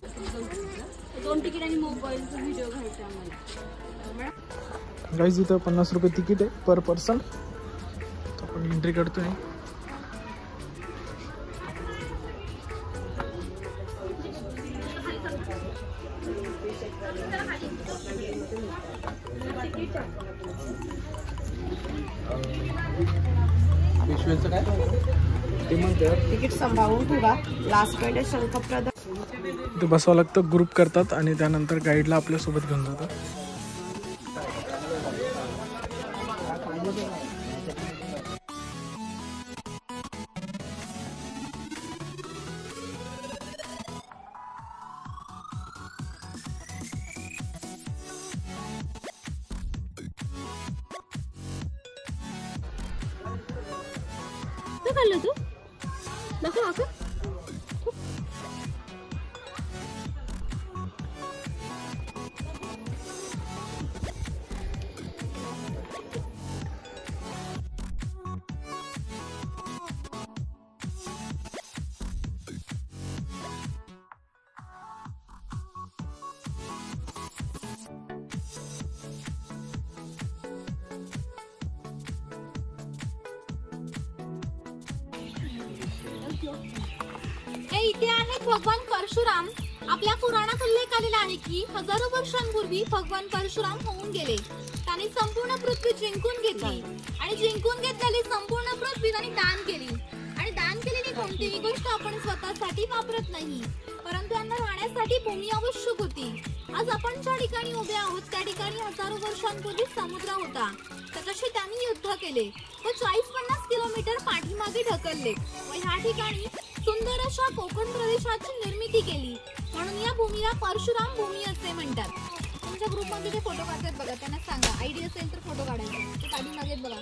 2 ticket आणि मोबाईलचा video घ्यायचा आम्हाला। गाईज इथं 50 रुपये तिकीट आहे पर पर्सन। आपण एंट्री करतोय। विश्वेचं काय ते म्हणतात तिकीट सांभाळून ठेवा। लास्ट पॉइंट शंखप्रद ते बसावं लागतं, ग्रुप करतात आणि त्यानंतर गाईडला आपल्यासोबत घेऊन जातात। काय खाल्लं तू? दाखव दाखव। इथे आहेत भगवान परशुराम। आपल्या पुराणात उल्लेख आलेला आहे की हजारो वर्षांपूर्वी भगवान परशुराम होऊन गेले। त्यांनी संपूर्ण पृथ्वी जिंकून घेतली आणि जिंकून घेतलेली संपूर्ण पृथ्वी त्यांनी दान केली। आणि दान केलेली कोणतीही गोष्ट आपण स्वतःसाठी वापरत नाही, परंतु यांना राहण्यासाठी भूमी आवश्यक होती। आज आपण ज्या ठिकाणी उभे आहोत त्या ठिकाणी हजारो वर्षांपूर्वी समुद्र होता, त्याच्याशी त्यांनी युद्ध केले व 40-50 किलोमीटर पाठीमागे ढकलले व ह्या ठिकाणी सुंदर अशा कोकण प्रदेशाची निर्मिती केली, म्हणून या भूमीला परशुराम भूमी असे म्हणतात। तुमच्या ग्रुपमध्ये जे फोटो काढतात बघा, त्यांना सांगा आयडी असेल तर फोटो काढायचे। ते काढून मागेत बघा,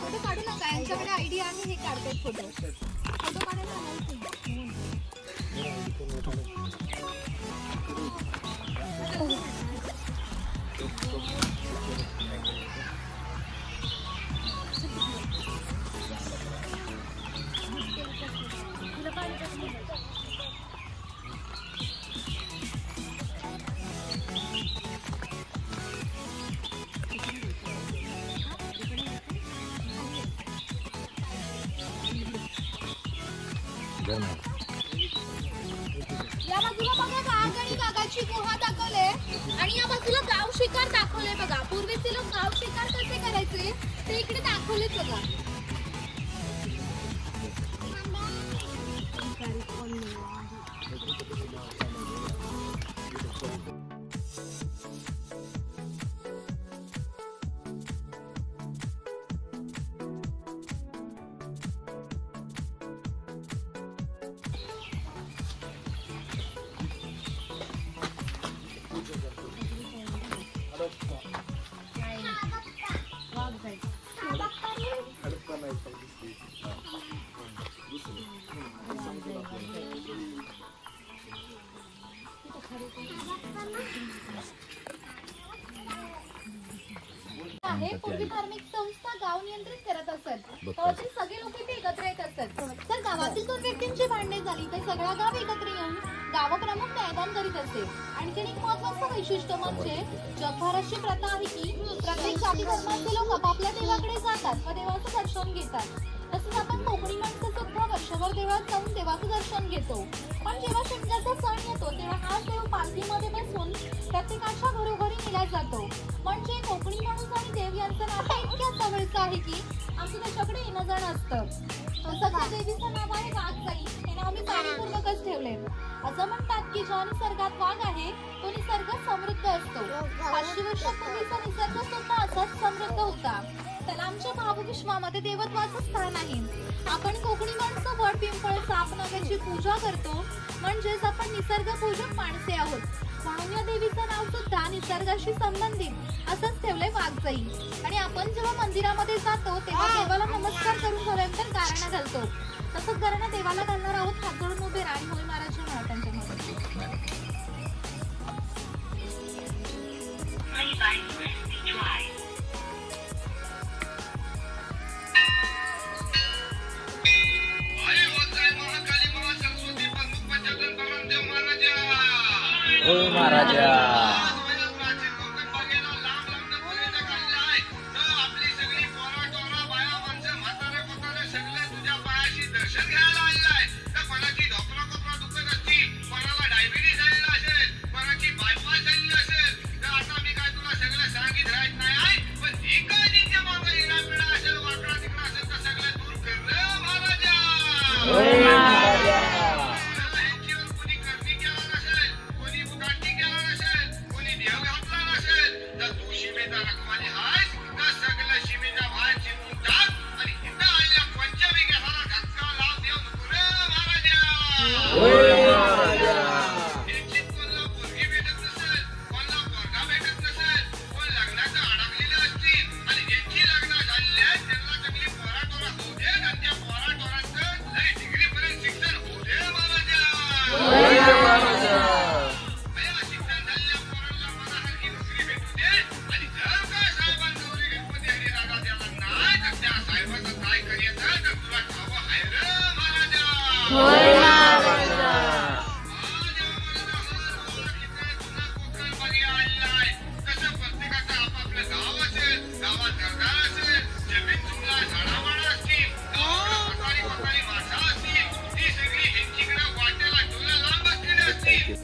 फोटो काढू नका, यांच्याकडे आयडी आहे, हे काढतात फोटो। फोटो काढायला या बाजूला बघा वाघ आणि वाघाची गुहा दाखवले आणि या बाजूला गाव शिकार दाखवले बघा। पूर्वीचे लोक गाव शिकार कसे करायचे ते इकडे दाखवले बघा। पूर्वी धार्मिक संस्था गाव नियंत्रित करत असत, गावातील सगळे लोक इथे एकत्र येत असत। तर गावातील 2 व्यक्तींची भांडणे झाली तर सगळा गाव एकत्र येऊन गावप्रमुख न्यायदान करीत असे। आणखी एक महत्त्वाचं वैशिष्ट्य म्हणजे जगभराची प्रथा आहे की प्रत्येक जाती धर्माचे लोक आपापल्या देवाकडे जातात व देवाचं दर्शन घेतात। तसंच आपण कोकणी माणसं सुद्धा वर्षभर देवात जाऊन देवाचं दर्शन घेतो, पण जेव्हा शिमग्याचा सण येतो तेव्हा हा देव पालखीमध्ये बसून प्रत्येकाच्या घरोघरी नेला जातो। म्हणजे कोकणी माणूस आणि देव यांचं नातं इतक्या जवळचं आहे की आमचं त्याच्याकडे येणं जाणं असतं। सध्या देवीचं नाव आहे वाघजाई, हे नाव मी जाणीवपूर्वकच ठेवले। असं म्हणतात की ज्या निसर्गात वाघ आहे तो निसर्ग समृद्ध असतो। 500 वर्षापूर्वीचा निसर्ग सुद्धा असाच समृद्ध होता। त्याला आमच्या भावविश्वामध्ये देवत्वाचं स्थान आहे। आपण कोकणी माणसं वड पिंपळ साप नागाची पूजा करतो, म्हणजेच आपण निसर्ग पूजक माणसे आहोत, म्हणून या देवीचं नाव सुद्धा निसर्गाशी संबंधित असंच ठेवलंय वाघजाई। आणि आपण जेव्हा मंदिरामध्ये जातो तेव्हा देवाला नमस्कार करून झाल्यानंतर गारणा घालतो, तसंच गारणा देवाला घालणार आहोत। हात जोडून उभे राहा आणि होय महाराजच्या महाराजांच्या मध्ये आई वाचाय मला काली मला सरस्वती प्रमुख पंचगण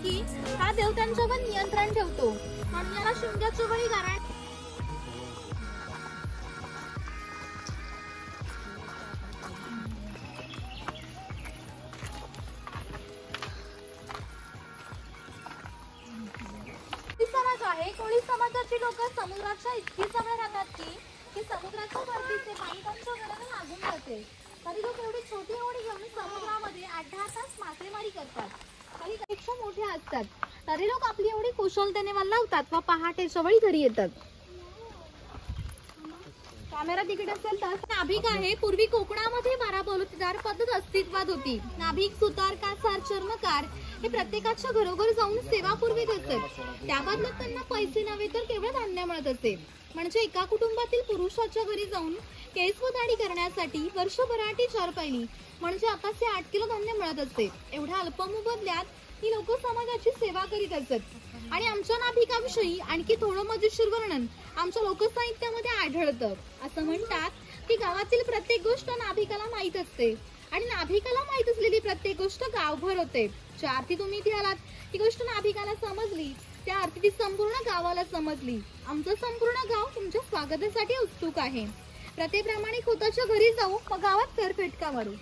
की हा देव त्यांच्यावर नियंत्रण ठेवतो म्हणून याला शिमग्याच्या वेळी गारण समाज आहे. कोळी समाजाची लोक समुद्राच्या इतकी जवळ राहतात की समुद्राच्या वरतीचे पाणी त्यांच्या घराला लागून जाते. तरी लोक एवढी छोटी होडी घेऊन समुद्रामध्ये 8-10 तास मासेमारी करतात. काही पेक्षा मोठे असतात तरी लोक आपली एवढी कुशलतेने वल्लावतात व पहाटेच्या वेळी घरी येतात. कॅमेरा तिकीट असेल तर नाभिक आहे. पूर्वी कोकणामध्ये 12 बलुतेदार पद्धत अस्तित्वात होती. नाभिक, सुतार, कासार, चर्मकार हे प्रत्येकाच्या घरोघर जाऊन सेवा पुरवीत असत. त्या बदल्यात त्यांना पैसे नव्हे तर केवळ धान्य मिळत असे. म्हणजे एका कुटुंबातील पुरुषाच्या घरी जाऊन केस व दाढी करण्यासाठी वर्षभराची 4 पैली म्हणजे आता 8 किलो धान्य मिळत असते. एवढ्या अल्प मोबदल्यात ही लोक समाजाची सेवा करीत असत. आणि आमच्या नाभिकाविषयी आणखी थोडं मजेशीर वर्णन आमच्या लोकसाहित्यामध्ये आढळतं. असं म्हणतात की गावातील प्रत्येक गोष्ट नाभिकाला माहीत असते आणि नाभिकाला माहीत असलेली प्रत्येक गोष्ट गावभर होते. ज्या अर्थी तुम्ही ती आलात ती गोष्ट नाभिकाला समजली त्या अर्थी ती संपूर्ण गावाला समजली. आमचं संपूर्ण गाव तुमच्या स्वागतासाठी उत्सुक आहे. प्रत्येप्रमाणे खोताच्या घरी जाऊ व गावात फेरफेटका मारू.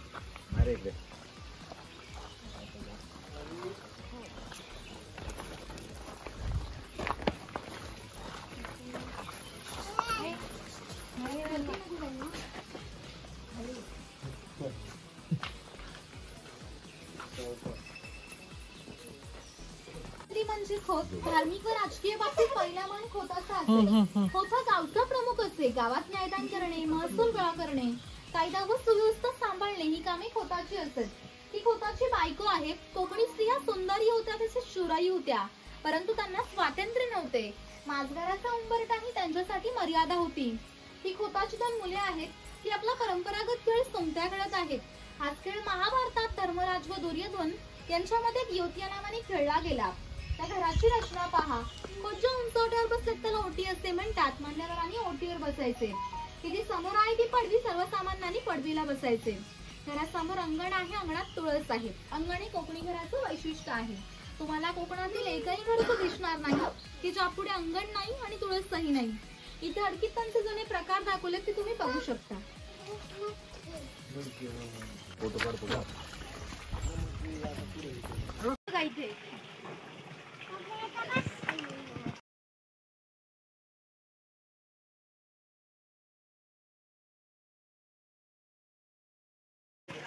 म्हणजे खोत धार्मिक व राजकीय बाबतीत परिणाम खोत असा असेल. खोत हा गावचा प्रमुख असे. गावात न्यायदान करणे, महसूल गोळा करणे, कायदा व सुव्यवस्था सांभाळणे ही कामे खोताची असत. ती खोताची बायको आहे. कोकणी स्त्रिया सुंदरही होत्या तसेच शूराही होत्या, परंतु त्यांना स्वातंत्र्य नव्हते. माझघराचा उंबरठाही त्यांच्यासाठी मर्यादा होती. ती खोताची 2 मुले आहेत. ती आपला परंपरागत खेळ सोमत्या खेळत आहेत. हाच खेळ महाभारतात धर्मराज व दुर्योधन यांच्यामध्ये द्योत या नावाने खेळला गेला. त्या घराची रचना पहा. कोणत्या उंचवट्यावर बसतात त्याला ओटी असे म्हणतात. मान्यवरांनी ओटीवर बसायचे. तिथे समोर आहे ती पडवी सर्वसामान्यांनी पडवीला बसायचे. घरासमोर अंगण आहे. अंगणात तुळस आहे. अंगण हे कोकणी घराचं वैशिष्ट्य आहे. तुम्हाला कोकणातील एकही घर दिसणार नाही की ज्यापुढे अंगण नाही आणि तुळसही नाही. इथे अडकितांचे जुने प्रकार दाखवले ते तुम्ही बघू शकता. इथे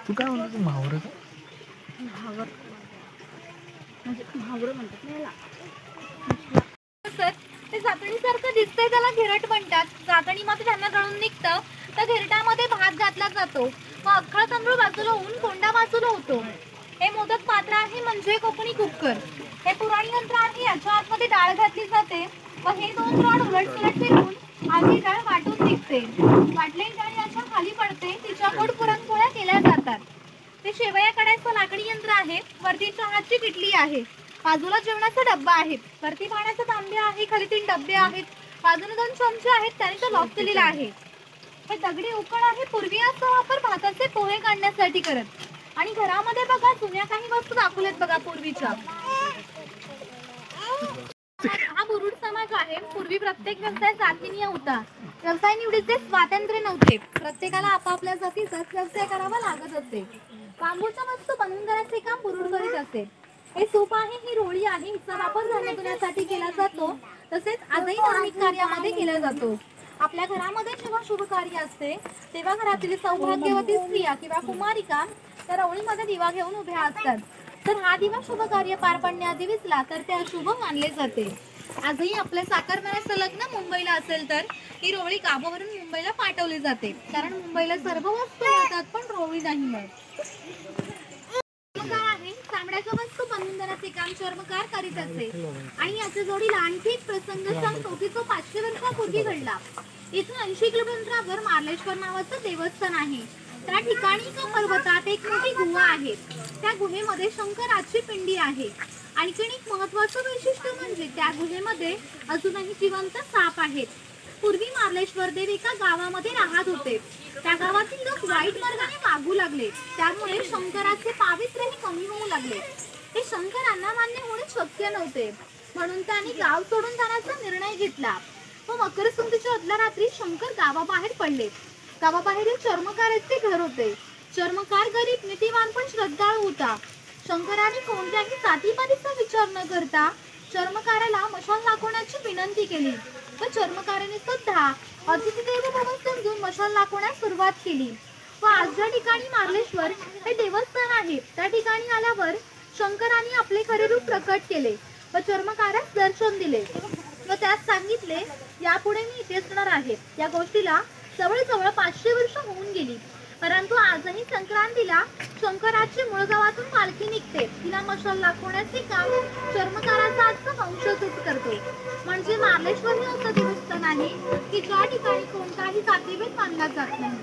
तू काय म्हणतो महावर ते जातणीसारखं दिसतंय त्याला घेरट म्हणतात. जातणीमध्ये त्यांना गळून निघतं. त्या घेरटामध्ये भात घातला जातो व अख्खा तांदूळ बाजूला होऊन कोंडा बाजूला होतो. हे मोदक पात्र आहे म्हणजे कोकणी कुकर. हे पुराणी यंत्र आहे. याच्या आतमध्ये डाळ घातली जाते व हे 2 रॉड उलट सुलट फिरवून आधी डाळ वाटून निघते. वाटलेली डाळ याच्या खाली पडते. तिच्या गोड पुरणपोळ्या केल्या जातात. ते शेवया काढायचं लाकडी यंत्र आहे. वरती चहाची किटली आहे. बाजूला जेवणाचा डब्बा आहे. वरती पाण्याचे तांबे आहे. खाली 3 डब्बे आहेत. बाजूने 2 चमचे आहेत. त्याने तो लॉक केलेला आहे. हे दगडी उकड आहे. पूर्वी याचा वापर भाताचे पोहे काढण्यासाठी करत. आणि घरामध्ये बघा जुन्या काही वस्तू दाखवल्यात बघा पूर्वीच्या. हा बुरुड समाज आहे. पूर्वी प्रत्येक व्यवसाय जातीनीय होता. व्यवसाय निवडीचे स्वातंत्र्य नव्हते. प्रत्येकाला आपापल्या जातीचाच व्यवसाय करावा लागत असे. बांबूच्या वस्तू बनवून देण्याचे काम बुरुड करीत असे. हे सूप आहे. ही रोळी आहे. हिचा वापर धान्य धुण्यासाठी केला जातो. तसेच आजही धार्मिक कार्यामध्ये केला जातो. आपल्या घरामध्ये जेव्हा शुभ कार्य असते तेव्हा घरातील सौभाग्यवती स्त्रिया किंवा कुमारिका त्या रोळीमध्ये दिवा घेऊन उभ्या असतात. तर हा दिवा शुभ कार्य पार पडण्याआधी विसला तर ते अशुभ मानले जाते. आजही आपल्या साखरपुड्याचं लग्न मुंबईला असेल तर ही रोळी गावावरून मुंबईला पाठवली जाते. कारण मुंबईला सर्व वस्तू मिळतात पण रोळी नाही मिळत. चामड्याच्या वस्तू बनवून देण्याचे काम चर्मकार करीत असे. आणि याच्या जोडीला आणखी एक प्रसंग सांगतो की तो 500 वर्षापूर्वी घडला. इथून 80 किलोमीटरवर मार्लेश्वर नावाचं देवस्थान आहे. त्या ठिकाणी एका पर्वतात एक मोठी गुहा आहे. त्या गुहेमध्ये शंकराची पिंडी आहे. आणखीन एक महत्वाचं वैशिष्ट्य म्हणजे त्या गुहेमध्ये अजूनही जिवंत साप आहेत. पूर्वी मार्लेश्वर देव एका गावामध्ये राहत होते. त्या गावातील लोक वाईट मार्गाने वागू लागले. त्यामुळे शंकराचे पावित्र्यही कमी होऊ लागले. हे शंकरांना मान्य होणे शक्य नव्हते. म्हणून त्यांनी गाव सोडून जाण्याचा निर्णय घेतला व मकर संक्रांतीच्या आदल्या रात्री शंकर गावाबाहेर पडले. गावाबाहेरील चर्मकाराचे घर होते. चर्मकार गरीब, नीतिवान पण श्रद्धाळू होता. शंकराने कोणत्याही जातीपातीचा विचार न करता चर्मकाराला मशाल दाखवण्याची विनंती केली व चर्मकाराने सुद्धा अतिथी देवो भव समजून मशाल दाखवण्यास सुरुवात केली. व आज ज्या ठिकाणी मार्लेश्वर हे देवस्थान आहे त्या ठिकाणी आल्यावर शंकराने आपले खरे रूप प्रकट केले व चर्मकारास दर्शन दिले व त्यास सांगितले, यापुढे मी इथेच राहणार आहे. या गोष्टीला जवळजवळ 500 वर्ष होऊन गेली. परंतु आजही संक्रांतीला शंकराची मूळ गावातून पालखी निघते. तिला मशाल दाखवण्याचे काम चर्मकाराचा आजचा वंशजच करतो. म्हणजे मार्लेश्वर हे असं देवस्थान आहे की ज्या ठिकाणी कोणताही जातीभेद मानला जात नाही.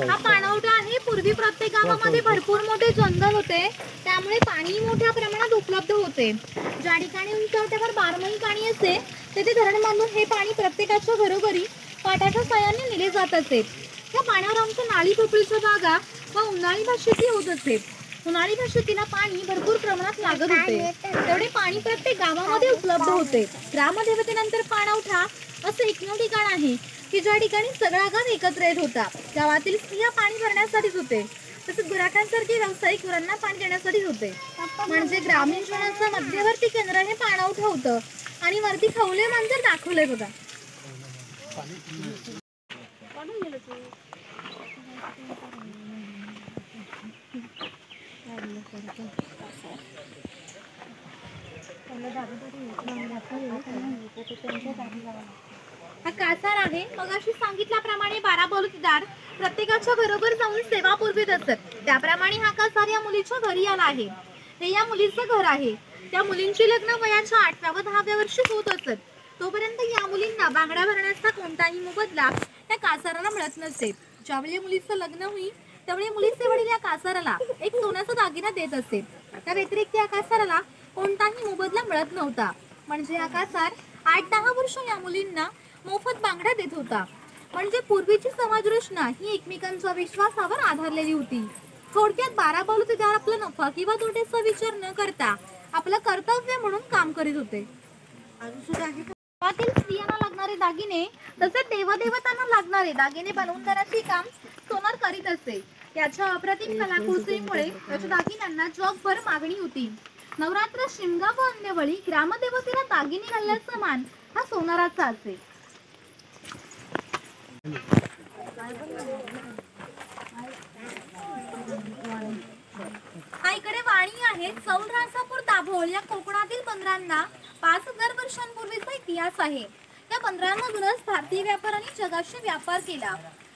हा पाणवठा आहे. पूर्वी प्रत्येक गावामध्ये भरपूर मोठे जंगल होते. त्यामुळे पाणी मोठ्या प्रमाणात उपलब्ध होते. ज्या ठिकाणी उंचावट्यावर बारमाही पाणी असते तेथे धरण बांधून हे पाणी प्रत्येकाच्या घरोघरी पाटाच्या साहाय्याने नेले जात असे. या पाण्यावर आमच्या नाळी पोपळीच्या बागा व उन्हाळी भाषेती होत असे. उन्हाळी भाषेतीला पाणी भरपूर प्रमाणात लागत होते. तेवढे पाणी प्रत्येक गावामध्ये उपलब्ध होते. ग्रामदेवतेनंतर पाणवठा असं एकमेव ठिकाण आहे की ज्या ठिकाणी सगळा गाव एकत्र येत होता. गावातील स्त्रिया पाणी भरण्यासाठीच होते. तसेच गुराखांसारखे व्यावसायिक गुरांना पाणी देण्यासाठीच होते. म्हणजे ग्रामीण जीवनाचं मध्यवर्ती केंद्र हे पाणवठा होतं आणि वरती खवले मंदिर दाखवले बघा. हा कासार आहे. मगाशी सांगितल्याप्रमाणे 12 बलुतेदार प्रत्येकाच्या घरोघर जाऊन सेवा पुरवीत असत. त्याप्रमाणे हा कासार या मुलीच्या घरी आला आहे. हे या मुलीचं घर आहे. त्या मुलींची लग्न वयाच्या 8व्या व 10व्या वर्षी होत असत. तोपर्यंत या मुलींना बांगड्या भरण्याचा कोणताही मोबदला त्या कासाराला मिळत नसे. ज्यावेळी मुलीचं लग्न होईल त्यावेळी मुलीचे वडील या कासाराला एक सोन्याचा दागिना देत असे. त्या व्यतिरिक्त या कासाराला कोणताही मोबदला मिळत नव्हता. म्हणजे हा कासार 8-10 वर्ष या मुलींना मोफत बांगड्या देत होता. म्हणजे पूर्वीची समाज रचना ही एकमेकांच्या विश्वासावर आधारलेली होती. थोडक्यात 12 बलुतेदार आपला नफा किंवा तोट्याचा विचार न करता आपलं कर्तव्य म्हणून काम करीत होते. गावातील स्त्रियांना लागणारे दागिने तसेच देवदेवतांना लागणारे दागिने बनवून देण्याचे काम सोनार करीत असे. याच्या अप्रतिम कलाकुसरीमुळे याच्या दागिन्यांना जगभर मागणी होती. नवरात्र, शिमगा व अन्यवेळी ग्रामदेवतेला दागिने घालण्याचा मान हा सोनाराचा असे. हा इकडे वाणी आहे. चौल राजापूर दाभोळ या कोकणातील बंदरांना 5000 वर्षांपूर्वीचा इतिहास आहे. या बंदरांमधूनच भारतीय व्यापाऱ्यांनी जगाशी व्यापार केला.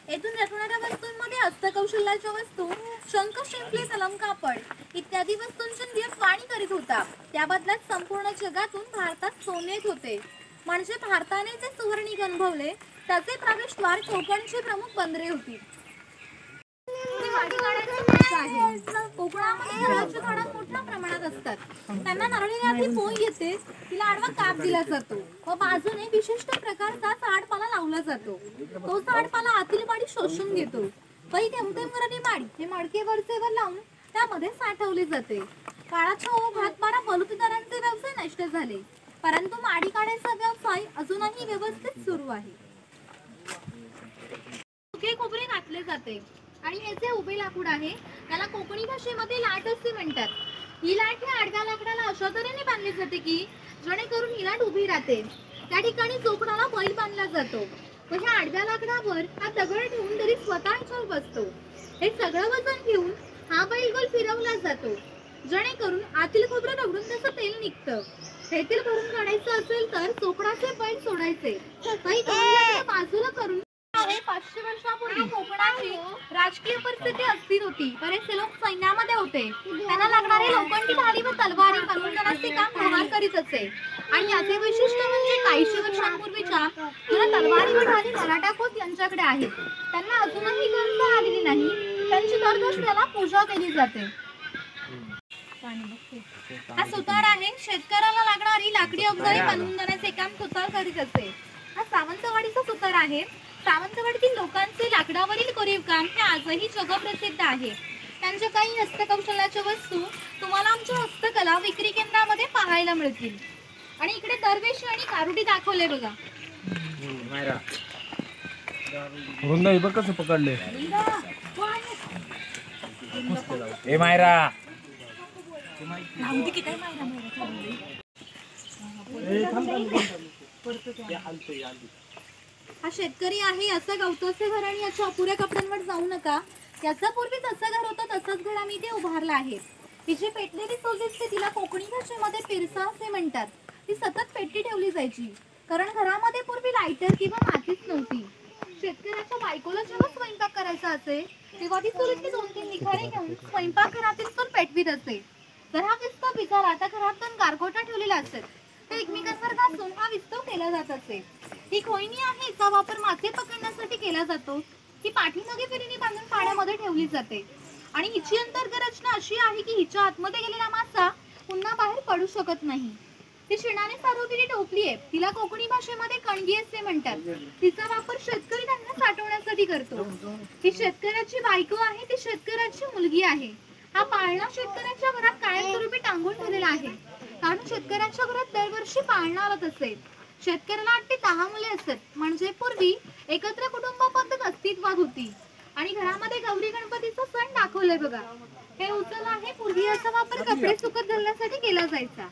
येथून रचणाऱ्या वस्तूंमध्ये हस्तकौशल्याच्या वस्तू, शंख, शिंपले, तलम, कापड इत्यादी वस्तूंची निर्यात वाणी करीत होता. त्या बदल्यात संपूर्ण जगातून भारतात सोने येत होते. म्हणजे भारताने जे सुवर्णी गंभवले त्याचे प्रवेशद्वार कोकणची प्रमुख बंदरे होती. कोकणामध्ये नारळाची झाडं मोठ्या प्रमाणात असतात. त्यांना नारळी पोई येते, तिला आडवा काप दिला जातो व बाजूने विशिष्ट प्रकारचा झाडपाला लावला जातो. तो झाडपाला आतील माडी शोषून घेतो व थेंबथेंबराने माडी हे मडके वरचेवर लावून त्यामध्ये साठवले जाते. काळाच्या ओघात 12 बलुतेदारांचे व्यवसाय नष्ट झाले. परंतु माडी काढायचा व्यवसाय अजूनही व्यवस्थित सुरू आहे. सुके खोबरे घातले जाते आणि हे जे उभे लाकूड आहे त्याला कोकणी भाषेमध्ये लाट असे म्हणतात. ही लाट ह्या आडव्या लाकडाला अशा तऱ्हेने बांधली जाते की जेणेकरून ही लाट उभी राहते. त्या ठिकाणी जोखडाला बैल बांधला जातो व ह्या आडव्या लाकडावर हा दगड ठेवून तरी स्वतः ह्याच्यावर बसतो. हे सगळं वजन घेऊन हा बैल गोल फिरवला जातो जेणेकरून आतील खोबरं रगडून त्याचं तेल निघतं. हे तेल भरून काढायचं असेल तर चोपडाचे बैल सोडायचे. काही बाजूला करून 500 वर्षापूर्वी कोकणाची राजकीय परिस्थिती अस्थिर होती. बरेचसे लोक सैन्यामध्ये होते. त्यांना लागणारे लोखंडी भाली व तलवारी बनवून देण्याचे काम भवार करीत असे. आणि याचे वैशिष्ट्य म्हणजे काहीशे वर्षांपूर्वीच्या तलवारी व ढाली मराठा खोत यांच्याकडे आहेत. त्यांना अजूनही गरज आलेली नाही. त्यांची दरवर्षी त्याला पूजा केली जाते. हा सुतार आहे. शेतकऱ्याला लागणारी लाकडी अवजारे बांधून देण्याचे काम सुतार करीत असे. हा सावंतवाडीचा सुतार आहे. सावंतवाडीतील लोकांचे लाकडावरील कोरीव काम हे आजही जगप्रसिद्ध आहे. त्यांच्या काही हस्तकौशल्याच्या वस्तू तुम्हाला आमच्या हस्तकला विक्री केंद्रामध्ये पाहायला मिळतील. आणि इकडे दरवेशी आणि कारुटी दाखवले बघा. रुंदा बघ कसं पकडले. ए मायरा हा शेतकरी आहे. असं गवताचे घर आणि याच्या अपुऱ्या कपड्यांवर जाऊ नका. याचा पूर्वीच असं घर होतं तसंच घर आम्ही इथे उभारलं आहे. ही जी पेटलेली चूल दिसते तिला कोकणी भाषेमध्ये पिरसा असे म्हणतात. ती सतत पेटली ठेवली जायची कारण घरामध्ये पूर्वी लायटर किंवा मातीच नव्हती. शेतकऱ्याच्या बायकोला जेव्हा स्वयंपाक करायचा असे तेव्हा ती चुलीतली 2-3 निखारे घेऊन स्वयंपाक घरातील चूल पेटवीत असे. जर हा विस्तव भिजाला तर घरात 2 गारगोटा ठेवलेला असत. ते एकमेकांवर घासून हा विस्तव केला जात असे. ही खोयनी आहे. हिचा वापर मासे पकडण्यासाठी केला जातो. ही पाठीमागे फिरीने बांधून पाण्यामध्ये ठेवली जाते. आणि हिची अंतर्गत रचना अशी आहे की हिच्या आतमध्ये गेलेला मासा पुन्हा बाहेर पडू शकत नाही. ती शिणाने सारवलेली टोपली आहे. तिला कोकणी भाषेमध्ये कणगी असे म्हणतात. तिचा वापर शेतकरी धान्य साठवण्यासाठी करतो. ही शेतकऱ्याची बायको आहे. ती शेतकऱ्याची मुलगी आहे. हा पाळणा शेतकऱ्याच्या घरात कायमस्वरूपी टांगून ठेवलेला आहे कारण शेतकऱ्याच्या घरात दरवर्षी पाळणा आला असेल. शेतकऱ्याला 8 ते 10 मुले असत. म्हणजे पूर्वी एकत्र कुटुंब पद्धत अस्तित्वात होती. आणि घरामध्ये गौरी गणपतीचा सण दाखवलाय बघा. हे उचल आहे. पूर्वी याचा वापर कपडे सुकत घालण्यासाठी केला जायचा.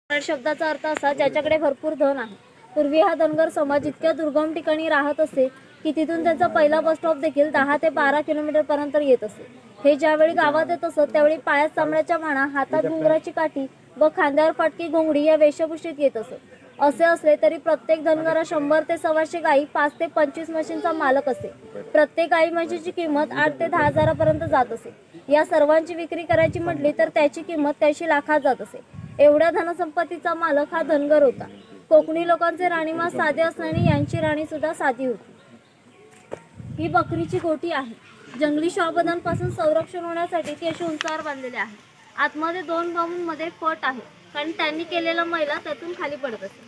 शब्दाचा अर्थ असा ज्याच्याकडे भरपूर धन आहे. पूर्वी हा धनगर समाज इतक्या दुर्गम ठिकाणी राहत असे की तिथून त्यांचा पहिला बस स्टॉप देखील 10 ते 12 किलोमीटर पर्यंत येत असे. हे ज्यावेळी गावात येत असत त्यावेळी पायात चामड्याच्या माणा, हातात घुंगराची काठी व खांद्यावर फाटकी घोंगडी या वेशभूषेत येत असत. असे असले तरी प्रत्येक धनगरा 100 ते 125 गायी, 5 ते 25 म्हशींचा मालक असे. प्रत्येक गायी म्हशीची किंमत 8 ते 10 हजारापर्यंत जात असे. या सर्वांची विक्री करायची म्हटली तर त्याची किंमत 83 लाखात जात असे. एवढ्या धनसंपत्तीचा मालक हा धनगर होता. कोकणी लोकांचे राणीमास साधे असल्याने यांची राणी सुद्धा साधी होती. ही बकरीची गोटी आहे. जंगली श्वापदांपासून संरक्षण होण्यासाठी ती अशी उंचावर बांधलेली आहे. आतमध्ये 2 बाजूंमध्ये फट आहे कारण त्यांनी केलेला मैला त्यातून खाली पडत असे.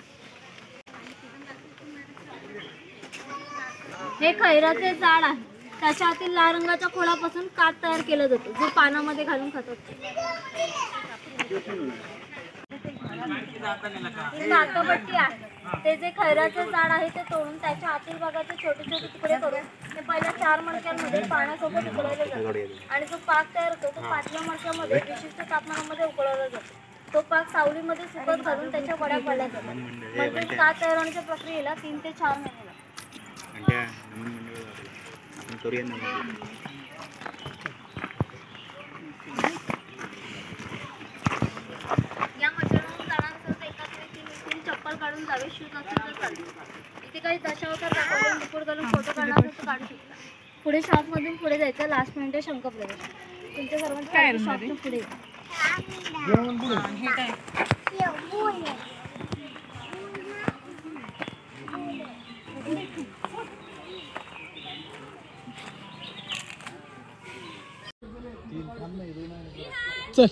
हे खैराचे झाड आहे. त्याच्या आतील लाल रंगाच्या खोडापासून कात तयार केला जातो जो पानामध्ये घालून खातात. ही नाकबट्टी आहे. ते जे खैराचे झाड आहे ते तोडून त्याच्या आतील भागाचे छोटे छोटे तुकडे करून ते पहिल्या 4 मडक्यांमध्ये पाण्यासोबत उकळवले जाते. आणि जो पाक तयार होतो तो 5व्या मडक्यामध्ये विशिष्ट तापमानामध्ये उकळवला जातो. तो पाक सावलीमध्ये सुकत घालून त्याच्या वड्या पडल्या जातात. म्हणजे कात तयार होण्याच्या प्रक्रियेला 3 ते 4 महिने लागतात. या मच्छरांना जाण्यासाठी एकाच व्यक्तीने चप्पल काढून जावे. शूज असेल तर चालेल. इथे काही दशावतार दाखवले. मुकुट घालून फोटो काढला असेल तर काढू शकता. पुढे शॉपमधून पुढे जायचं. लास्ट म्हणजे शंखप्रदर्शन. तुमच्या सर्वांच्या शॉपच्या पुढे चल.